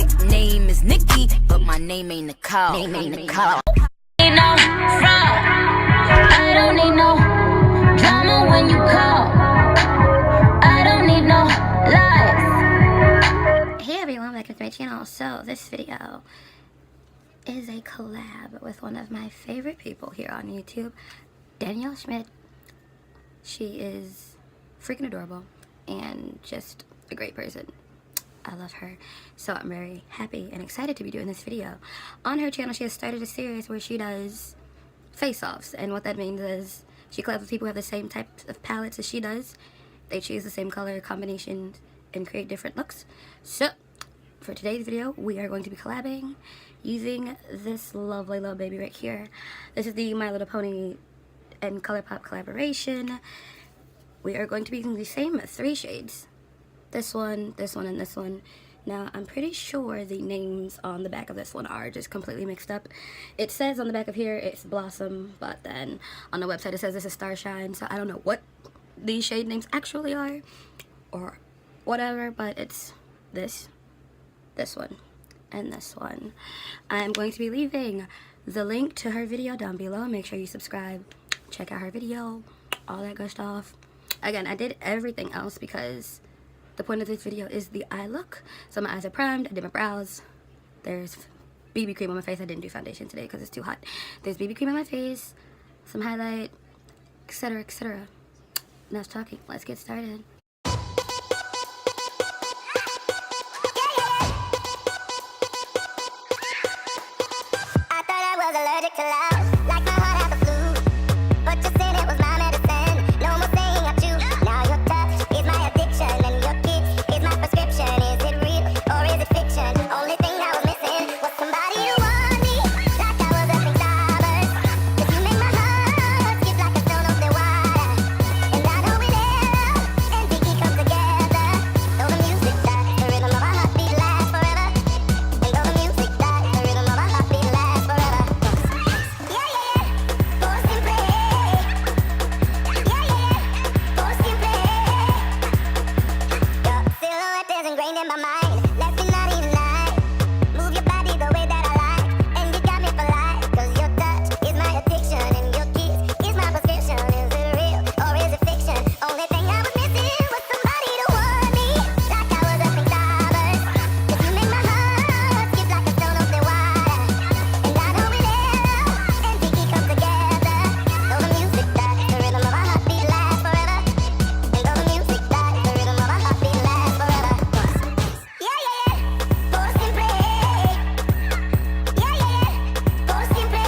Name is Nikki, but my name ain't Nicole. Name ain't Nicole. Ain't no fraud. I don't need no drama when you call. I don't need no lies. Hey everyone, welcome to my channel. So this video is a collab with one of my favorite people here on YouTube, Danielle Schmidt. She is freaking adorable and just a great person. I love her. So I'm very happy and excited to be doing this video. On her channel, she has started a series where she does face-offs. And what that means is she collabs with people who have the same type of palettes as she does. They choose the same color combinations and create different looks. So for today's video, we are going to be collabing using this lovely little baby right here. This is the My Little Pony and ColourPop collaboration. We are going to be using the same 3 shades. This one, and this one. Now, I'm pretty sure the names on the back of this one are just completely mixed up. It says on the back of here it's Blossom, but then on the website it says this is Starshine, so I don't know what these shade names actually are or whatever, but it's this one, and this one. I'm going to be leaving the link to her video down below. Make sure you subscribe, check out her video, all that good stuff. Again, I did everything else because the point of this video is the eye look. So my eyes are primed, I did my brows. There's BB cream on my face. I didn't do foundation today because it's too hot. There's BB cream on my face, some highlight, etc, etc. Enough talking, let's get started. I thought I was allergic to love, like my heart had the flu. But you said it was my medicine. No more saying I choose. Now your touch is my addiction, and your kiss is my prescription. Is it real or is it fiction? Only thing I was missing was somebody who want me, like I was up in Starbucks. 'Cause you make my heart skip like a stone over the water. And I know we live and Vicky come together. Though the music dies, the rhythm of our heartbeat lasts forever. And though the music dies, the rhythm of our heartbeat lasts forever. Yeah, yeah, yeah, por siempre. Yeah, yeah, yeah, por siempre. Your silhouette is ingrained in my mind. Let's be naughty tonight. Move your body the way that I like, and you got me for life. 'Cause your touch is my addiction, and your kiss is my prescription. Is it real or is it fiction? Only thing I was missing was somebody to want me, like I was up in Starbucks. 'Cause you make my heart skip like a stone over the water. And I know we live and Vicky come together. Though the music dies, the rhythm of our heartbeat lasts forever. And though the music dies, the rhythm of our heartbeat lasts forever. Yeah, yeah, yeah, por siempre. Yeah, yeah, yeah, por siempre.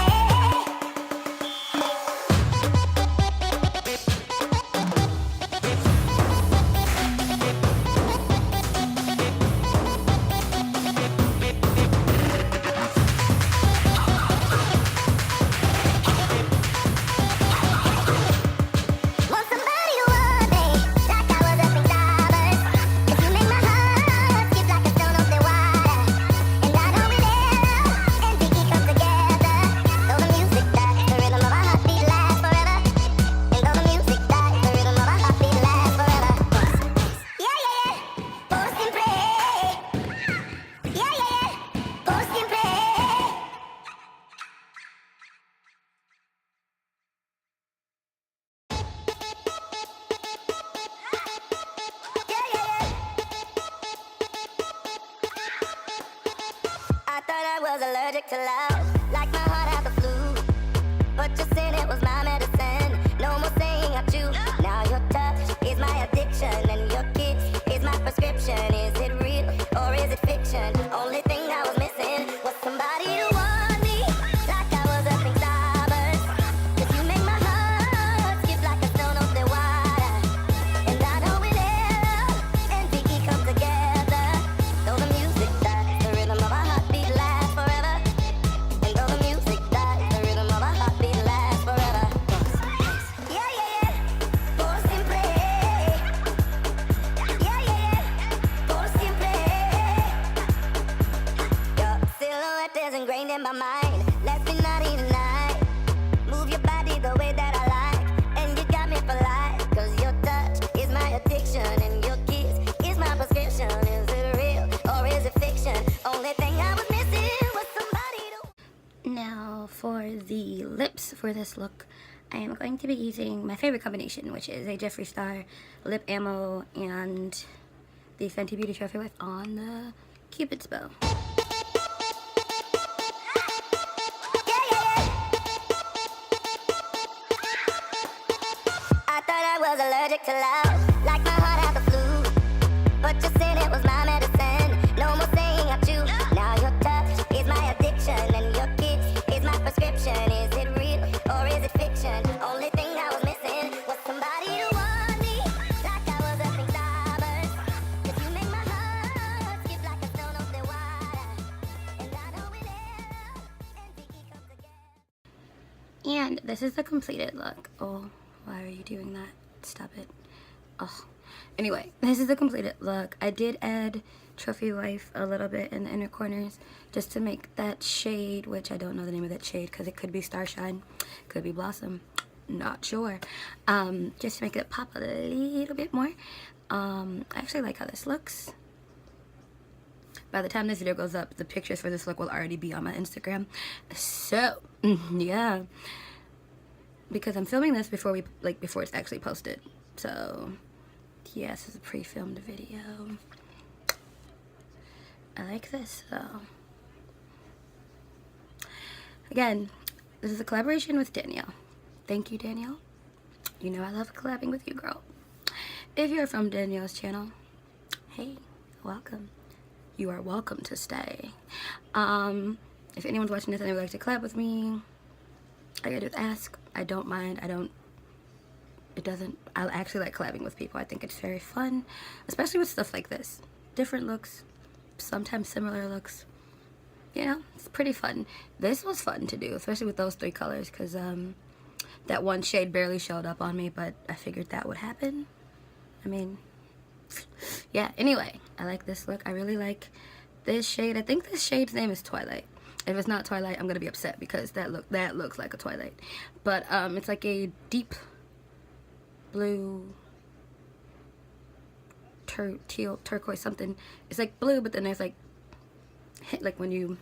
Want somebody to want me, like I was up in Starbucks. 'Cause you make my heart skip like a stone over the water. And I know we live and Vicky come together. Though the music dies, the rhythm of our heartbeat lasts forever. And though the music dies, the rhythm of our heartbeat lasts forever. Yeah, yeah, yeah, por siempre. Yeah, yeah, yeah, por siempre. Yeah, yeah, yeah. I thought I was allergic to love, like my heart had the flu. But you said it was my medicine. No more saying I choose. Now your touch is my addiction, and your kiss is my prescription. Is it real or is it fiction? Only thing I was missing was somebody to want me, like I was up in Starbucks. 'Cause you make my heart skip like a stone over the water. And I know we live and Vicky come together. Though the music dies, the rhythm of our heartbeat lasts forever. And though the music dies, the rhythm of our heartbeat lasts forever. Yeah, yeah, yeah, por siempre. Yeah, yeah, yeah, por siempre. Your silhouette is ingrained in my mind. Let's be naughty tonight. Move your body the way that I like, and you got me for life. 'Cause your touch is my addiction, and your kiss is my prescription. Is it real or is it fiction? Only the lips for this look, I am going to be using my favorite combination, which is a Jeffree Star lip ammo and the Fenty Beauty Trophy Wife on the Cupid's bow. I thought I was allergic to love, like my heart had the flu. But you said it was my medicine. No more saying I chew. Now your touch is my addiction, and your kiss is my prescription. Is it real or is it fiction? Only thing I was missing was somebody to want me, like I was a pink starburst. 'Cause you make my heart skip like a stone over the water. And I know it is, and Vicky comes again. And this is the completed look. Oh, why are you doing that? Stop it. Oh. Anyway, this is the completed look. I did add Trophy Wife a little bit in the inner corners just to make that shade, which I don't know the name of that shade because it could be Starshine, could be Blossom, not sure. Just to make it pop a little bit more. I actually like how this looks. By the time this video goes up, the pictures for this look will already be on my Instagram. So, yeah. Because I'm filming this before it's actually posted. So, yeah, this is a pre-filmed video. I like this though. Again, this is a collaboration with Danielle. Thank you, Danielle. You know I love collabing with you, girl. If you're from Danielle's channel, hey, welcome. You are welcome to stay. If anyone's watching this and they would like to collab with me, all I gotta do is ask. I don't mind. I actually like collabing with people. I think it's very fun, especially with stuff like this. Different looks, sometimes similar looks. You know, it's pretty fun. This was fun to do, especially with those 3 colors, because that one shade barely showed up on me, but I figured that would happen. I mean, yeah, anyway, I like this look. I really like this shade. I think this shade's name is Twilight. If it's not Twilight, I'm gonna be upset because that looks like a Twilight. But it's like a deep blue, teal, turquoise, something. It's like blue, but then there's like when you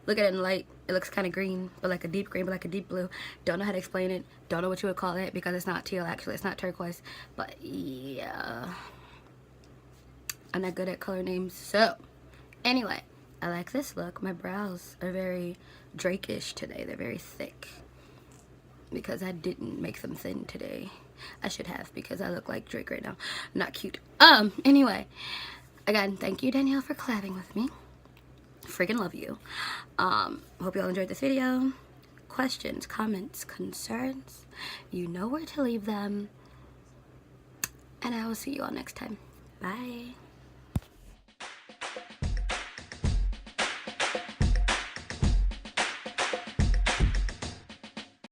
look at it in light, it looks kind of green, but like a deep green, but like a deep blue. Don't know how to explain it. Don't know what you would call it because it's not teal. Actually, it's not turquoise. But yeah, I'm not good at color names. So anyway, I like this look. My brows are very Drake-ish today. They're very thick because I didn't make them thin today. I should have because I look like Drake right now. Not cute. Anyway, again, thank you, Danielle, for collabing with me. Freaking love you. Hope you all enjoyed this video. Questions, comments, concerns, you know where to leave them. And I will see you all next time. Bye.